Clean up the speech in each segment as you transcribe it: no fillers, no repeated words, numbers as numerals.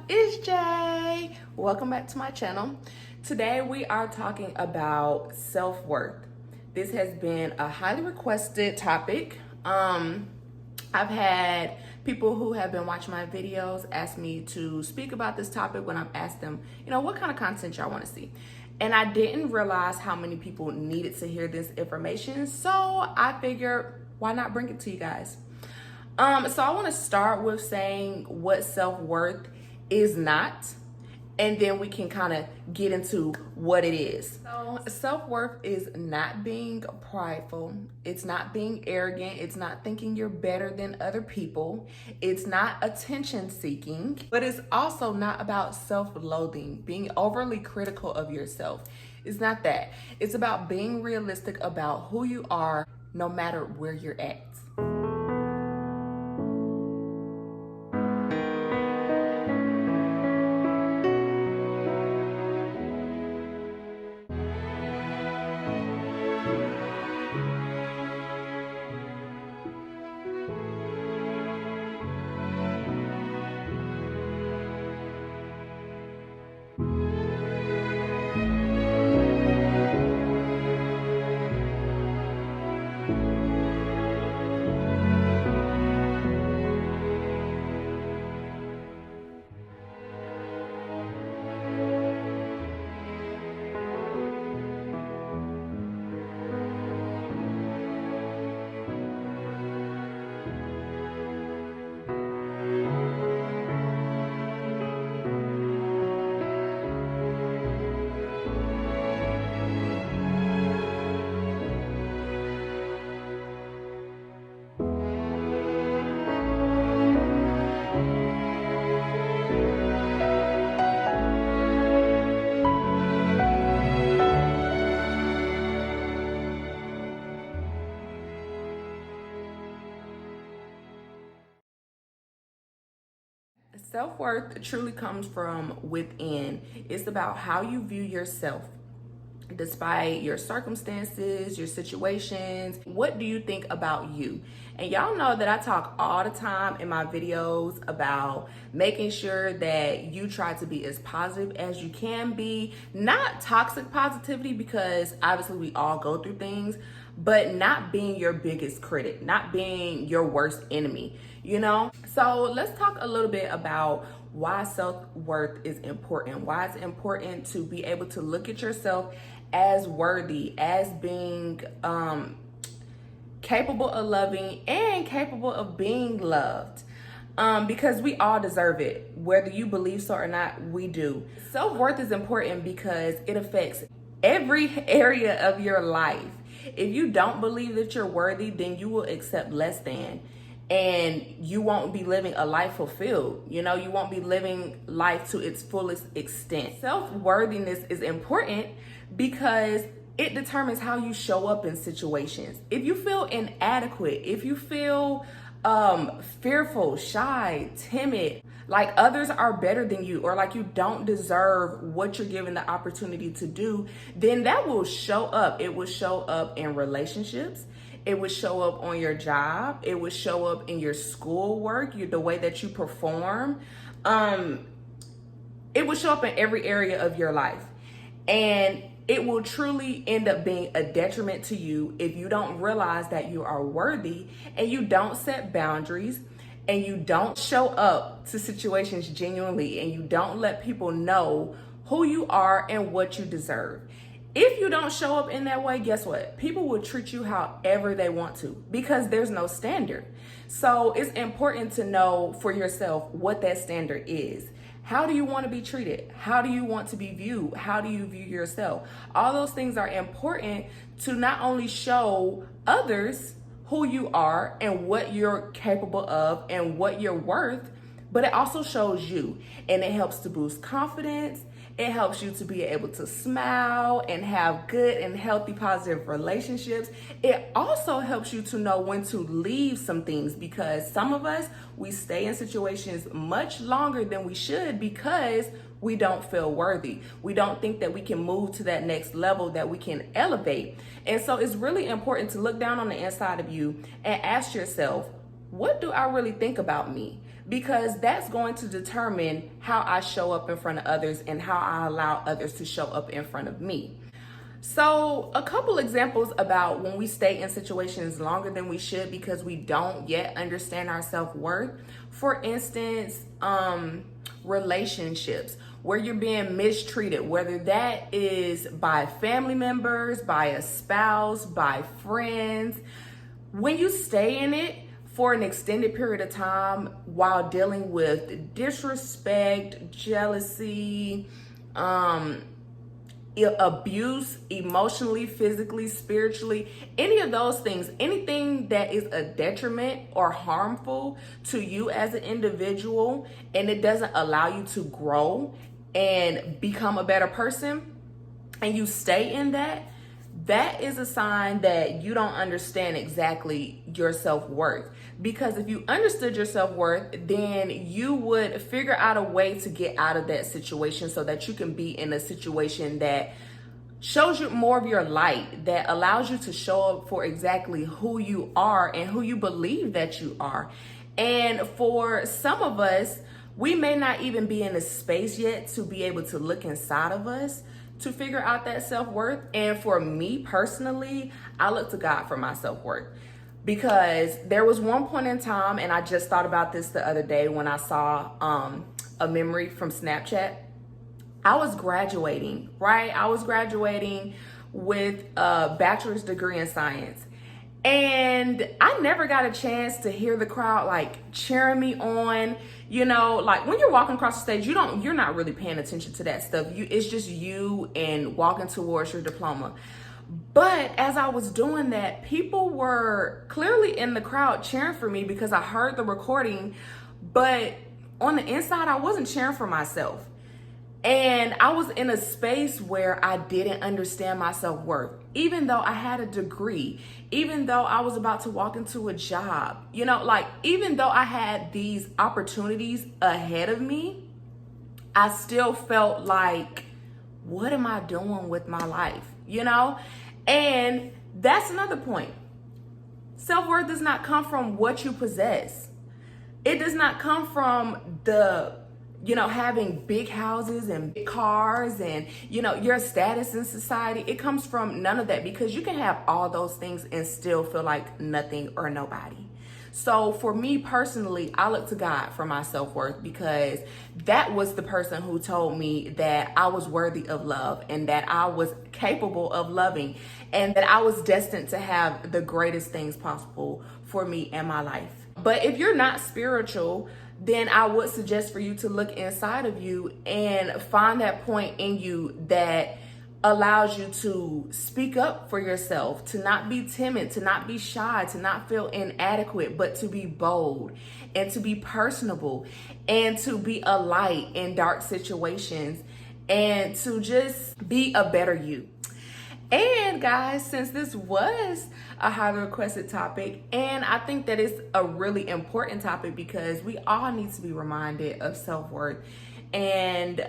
it's Jay. Welcome back to my channel. Today we are talking about self-worth. This has been a highly requested topic. I've had people who have been watching my videos ask me to speak about this topic when I've asked them, what kind of content y'all want to see. And I didn't realize how many people needed to hear this information, so I figured, why not bring it to you guys? So I want to start with saying what self-worth is not, and then we can kind of get into what it is. So self-worth is not being prideful. It's not being arrogant. It's not thinking you're better than other people. It's not attention seeking, but it's also not about self-loathing, being overly critical of yourself. It's not that. It's about being realistic about who you are, no matter where you're at. Self-worth truly comes from within. It's about how you view yourself. Despite your circumstances, your situations, what do you think about you? And y'all know that I talk all the time in my videos about making sure that you try to be as positive as you can be. Not toxic positivity, because obviously we all go through things, but not being your biggest critic, not being your worst enemy, So let's talk a little bit about why self-worth is important, why it's important to be able to look at yourself as worthy, as being capable of loving and capable of being loved, because we all deserve it, whether you believe so or not. We do. Self-worth is important because it affects every area of your life. If you don't believe that you're worthy, then you will accept less than, and you won't be living a life fulfilled. You won't be living life to its fullest extent. Self-worthiness is important because it determines how you show up in situations. If you feel inadequate, if you feel fearful, shy, timid, like others are better than you, or like you don't deserve what you're given the opportunity to do, then that will show up. It will show up in relationships. It would show up on your job. It would show up in your schoolwork, the way that you perform. It would show up in every area of your life. And it will truly end up being a detriment to you if you don't realize that you are worthy, and you don't set boundaries, and you don't show up to situations genuinely, and you don't let people know who you are and what you deserve. If you don't show up in that way, guess what? People will treat you however they want to, because there's no standard. So it's important to know for yourself what that standard is. How do you want to be treated? How do you want to be viewed? How do you view yourself? All those things are important to not only show others who you are and what you're capable of and what you're worth, but it also shows you, and it helps to boost confidence. It helps you to be able to smile and have good and healthy, positive relationships. It also helps you to know when to leave some things, because some of us, we stay in situations much longer than we should because we don't feel worthy. We don't think that we can move to that next level, that we can elevate. And so it's really important to look down on the inside of you and ask yourself, what do I really think about me? because that's going to determine how I show up in front of others and how I allow others to show up in front of me. So a couple examples about when we stay in situations longer than we should because we don't yet understand our self-worth. For instance, relationships where you're being mistreated, whether that is by family members, by a spouse, by friends. When you stay in it for an extended period of time while dealing with disrespect, jealousy, abuse, emotionally, physically, spiritually, any of those things, anything that is a detriment or harmful to you as an individual, and it doesn't allow you to grow and become a better person, and you stay in that, that is a sign that you don't understand exactly your self-worth. Because if you understood your self-worth, then you would figure out a way to get out of that situation so that you can be in a situation that shows you more of your light, that allows you to show up for exactly who you are and who you believe that you are. And for some of us, we may not even be in a space yet to be able to look inside of us to figure out that self-worth. And for me personally, I look to God for my self-worth. Because there was one point in time, and I just thought about this the other day when I saw a memory from Snapchat. I was graduating, right? I was graduating with a bachelor's degree in science. And I never got a chance to hear the crowd like cheering me on. You know, like when you're walking across the stage, you're not really paying attention to that stuff. It's just you and walking towards your diploma. But as I was doing that, people were clearly in the crowd cheering for me because I heard the recording, but on the inside, I wasn't cheering for myself. And I was in a space where I didn't understand my self-worth, even though I had a degree, even though I was about to walk into a job, you know, like even though I had these opportunities ahead of me, I still felt like, what am I doing with my life? You know? And that's another point. Self-worth does not come from what you possess. It does not come from having big houses and big cars and, your status in society. It comes from none of that, because you can have all those things and still feel like nothing or nobody. So for me personally, I look to God for my self-worth, because that was the person who told me that I was worthy of love and that I was capable of loving and that I was destined to have the greatest things possible for me and my life. But if you're not spiritual, then I would suggest for you to look inside of you and find that point in you that allows you to speak up for yourself, to not be timid, to not be shy, to not feel inadequate, but to be bold and to be personable and to be a light in dark situations and to just be a better you. And guys, since this was a highly requested topic, and I think that it's a really important topic because we all need to be reminded of self-worth and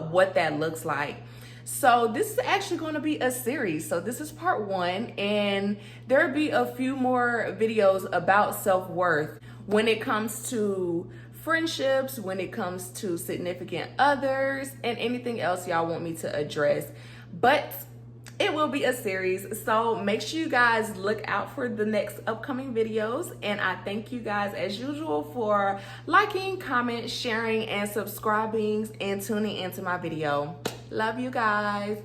what that looks like. So this is actually going to be a series. So this is part 1, and there'll be a few more videos about self-worth when it comes to friendships, when it comes to significant others, and anything else y'all want me to address. But it will be a series, so make sure you guys look out for the next upcoming videos. And I thank you guys as usual for liking, comment, sharing, and subscribing and tuning into my video. Love you guys.